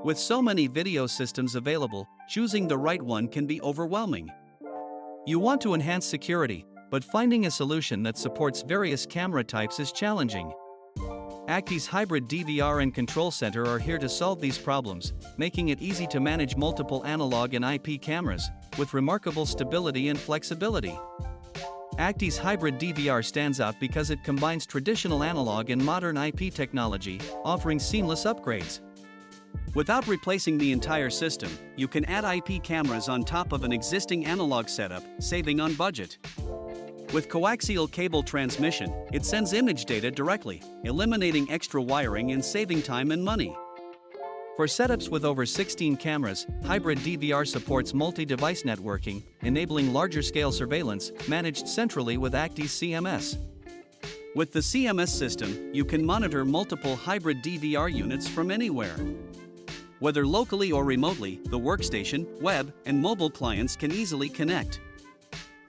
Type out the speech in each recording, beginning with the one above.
With so many video systems available, choosing the right one can be overwhelming. You want to enhance security, but finding a solution that supports various camera types is challenging. ACTi's hybrid DVR and control center are here to solve these problems, making it easy to manage multiple analog and IP cameras, with remarkable stability and flexibility. ACTi's hybrid DVR stands out because it combines traditional analog and modern IP technology, offering seamless upgrades. Without replacing the entire system, you can add IP cameras on top of an existing analog setup, saving on budget. With coaxial cable transmission, it sends image data directly, eliminating extra wiring and saving time and money. For setups with over 16 cameras, hybrid DVR supports multi-device networking, enabling larger-scale surveillance, managed centrally with ACTi's CMS. With the CMS system, you can monitor multiple hybrid DVR units from anywhere. Whether locally or remotely, the workstation, web, and mobile clients can easily connect.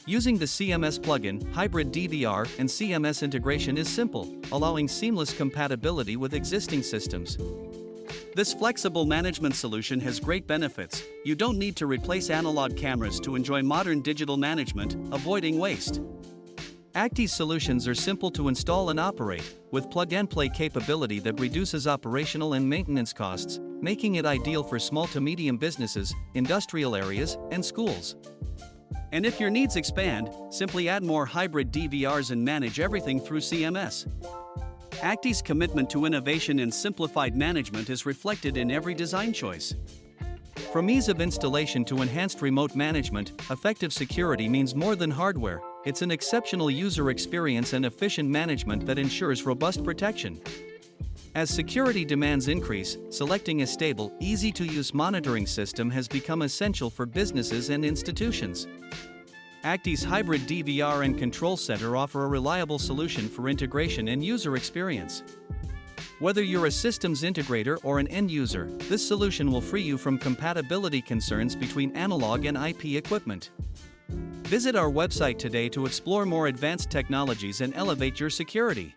Using the CMS plugin, hybrid DVR and CMS integration is simple, allowing seamless compatibility with existing systems. This flexible management solution has great benefits. You don't need to replace analog cameras to enjoy modern digital management, avoiding waste. ACTi's solutions are simple to install and operate, with plug-and-play capability that reduces operational and maintenance costs, making it ideal for small to medium businesses, industrial areas, and schools. And if your needs expand, simply add more hybrid DVRs and manage everything through CMS. ACTi's commitment to innovation and simplified management is reflected in every design choice. From ease of installation to enhanced remote management, effective security means more than hardware. It's an exceptional user experience and efficient management that ensures robust protection. As security demands increase, selecting a stable, easy-to-use monitoring system has become essential for businesses and institutions. ACTi's hybrid DVR and control center offer a reliable solution for integration and user experience. Whether you're a systems integrator or an end user, this solution will free you from compatibility concerns between analog and IP equipment. Visit our website today to explore more advanced technologies and elevate your security.